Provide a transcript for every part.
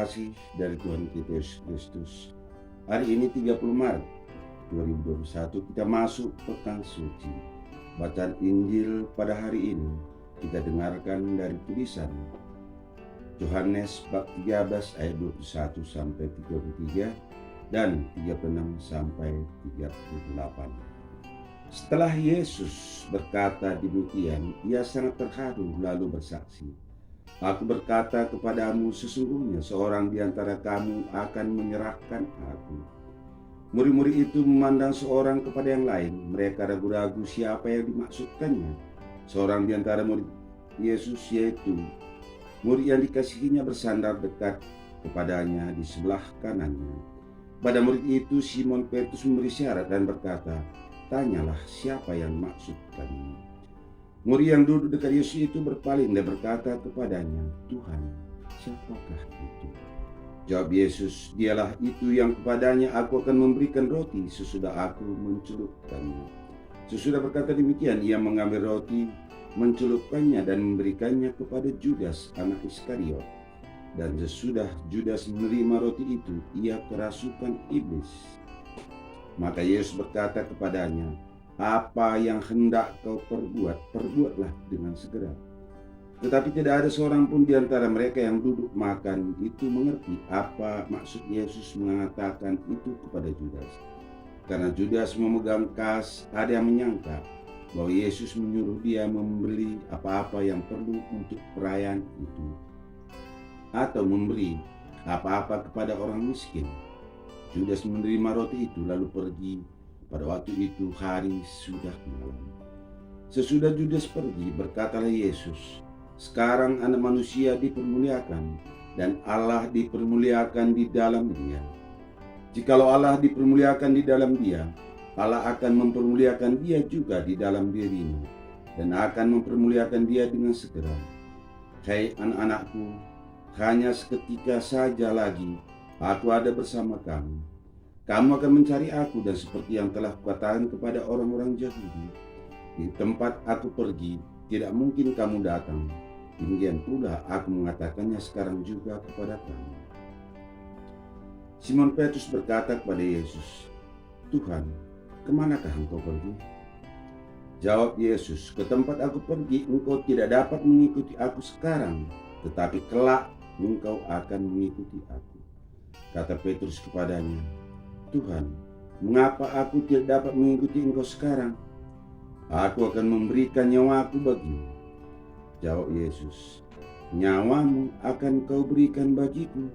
terkasih dari Tuhan kita Yesus Kristus. Hari ini 30 Maret 2021 kita masuk pekan suci. Bacaan Injil pada hari ini kita dengarkan dari tulisan Yohanes bab 13 ayat 21 sampai 33 dan 36 sampai 38. Setelah Yesus berkata demikian, ia sangat terharu lalu bersaksi, "Aku berkata kepadamu, sesungguhnya seorang di antara kamu akan menyerahkan aku." Murid-murid itu memandang seorang kepada yang lain. Mereka ragu-ragu siapa yang dimaksudkannya. Seorang di antara murid Yesus, yaitu murid yang dikasihinya, bersandar dekat kepadanya di sebelah kanannya. Pada murid itu Simon Petrus memberi syarat dan berkata, "Tanyalah siapa yang maksudkannya." Murid yang duduk dekat Yesus itu berpaling dan berkata kepadanya, "Tuhan, siapakah itu?" Jawab Yesus, "Dialah itu yang kepadanya aku akan memberikan roti sesudah aku mencelupkannya." Sesudah berkata demikian, ia mengambil roti, mencelupkannya dan memberikannya kepada Judas, anak Iskariot. Dan sesudah Judas menerima roti itu, ia kerasukan iblis. Maka Yesus berkata kepadanya, "Apa yang hendak kau perbuat, perbuatlah dengan segera." Tetapi tidak ada seorang pun di antara mereka yang duduk makan itu mengerti apa maksud Yesus mengatakan itu kepada Judas. Karena Judas memegang kas, ada yang menyangka bahwa Yesus menyuruh dia membeli apa-apa yang perlu untuk perayaan itu, atau memberi apa-apa kepada orang miskin. Judas menerima roti itu lalu pergi. Pada waktu itu hari sudah malam. Sesudah Judas pergi, berkatalah Yesus, "Sekarang Anak Manusia dipermuliakan dan Allah dipermuliakan di dalam dia. Jikalau Allah dipermuliakan di dalam dia, Allah akan mempermuliakan dia juga di dalam dirinya dan akan mempermuliakan dia dengan segera. Hai anak-anakku, hanya seketika saja lagi aku ada bersama kamu. Kamu akan mencari aku, dan seperti yang telah kukatakan kepada orang-orang Yahudi, di tempat aku pergi tidak mungkin kamu datang. Demikian pula aku mengatakannya sekarang juga kepada kamu." Simon Petrus berkata kepada Yesus, "Tuhan, kemanakah engkau pergi?" Jawab Yesus, "Ke tempat aku pergi engkau tidak dapat mengikuti aku sekarang, tetapi kelak engkau akan mengikuti aku." Kata Petrus kepadanya, "Tuhan, mengapa aku tidak dapat mengikuti engkau sekarang? Aku akan memberikan nyawaku bagimu." Jawab Yesus, "Nyawamu akan kau berikan bagiku.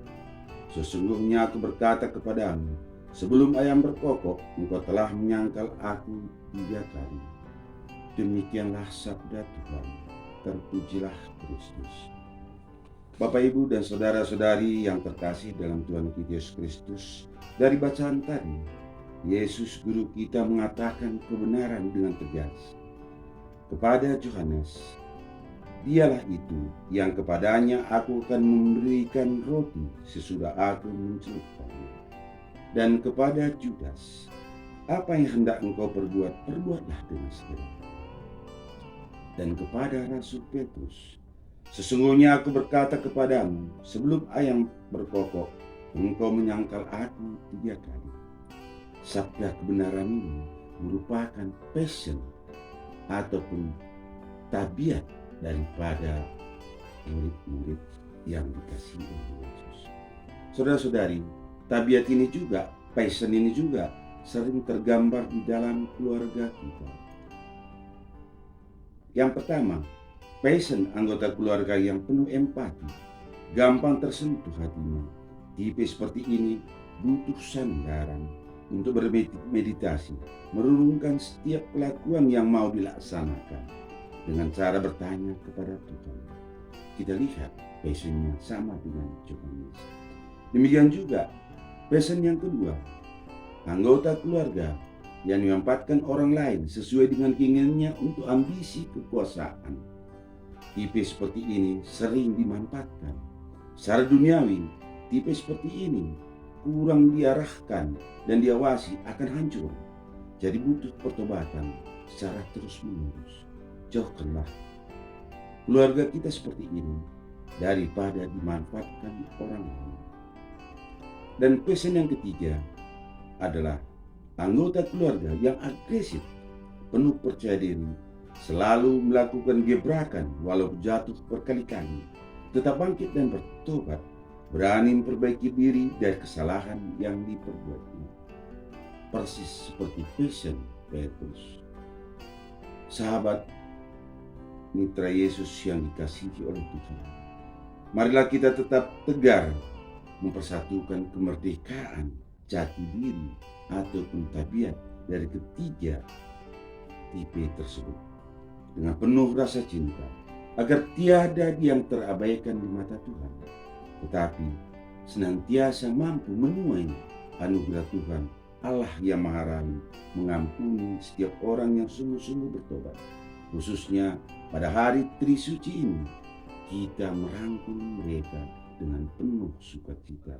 Sesungguhnya aku berkata kepadamu, sebelum ayam berkokok, engkau telah menyangkal aku 3 kali." Demikianlah sabda Tuhan. Terpujilah Kristus. Bapak, Ibu, dan saudara-saudari yang terkasih dalam Tuhan kita Yesus Kristus, dari bacaan tadi, Yesus Guru kita mengatakan kebenaran dengan tegas kepada Yohanes, "Dialah itu yang kepadanya aku akan memberikan roti sesudah aku mencelupkannya." Dan kepada Judas, "Apa yang hendak engkau perbuat, perbuatlah dengan segera." Dan kepada Rasul Petrus, "Sesungguhnya aku berkata kepadamu, sebelum ayam berkokok, engkau menyangkal aku 3 kali." Sabda kebenaran ini merupakan passion ataupun tabiat daripada murid-murid yang dikasihi oleh Yesus. Saudara-saudari, tabiat ini juga, passion ini juga sering tergambar di dalam keluarga kita. Yang pertama, passion anggota keluarga yang penuh empati, gampang tersentuh hatinya. Tipe seperti ini butuh sandaran untuk bermeditasi, merenungkan setiap kelakuan yang mau dilaksanakan dengan cara bertanya kepada Tuhan. Kita lihat passionnya sama dengan Yohanes. Demikian juga passion yang kedua, anggota keluarga yang memanfaatkan orang lain sesuai dengan keinginannya untuk ambisi kekuasaan. Tipe seperti ini sering dimanfaatkan. Secara duniawi, tipe seperti ini kurang diarahkan dan diawasi akan hancur. Jadi butuh pertobatan secara terus-menerus. Jauhkanlah keluarga kita seperti ini daripada dimanfaatkan orang lain. Dan pesan yang ketiga adalah anggota keluarga yang agresif, penuh percaya diri, selalu melakukan gebrakan walau jatuh berkali-kali, tetap bangkit dan bertobat, berani memperbaiki diri dari kesalahan yang diperbuatnya. Persis seperti passion Petrus. Sahabat mitra Yesus yang dikasihi oleh Tuhan, marilah kita tetap tegar mempersatukan kemerdekaan jati diri ataupun tabiat dari ketiga tipe tersebut dengan penuh rasa cinta, agar tiada yang terabaikan di mata Tuhan, tetapi senantiasa mampu menuai anugerah Tuhan Allah yang Maha Rahim, mengampuni setiap orang yang sungguh-sungguh bertobat. Khususnya pada hari Trisuci ini, kita merangkul mereka dengan penuh sukacita.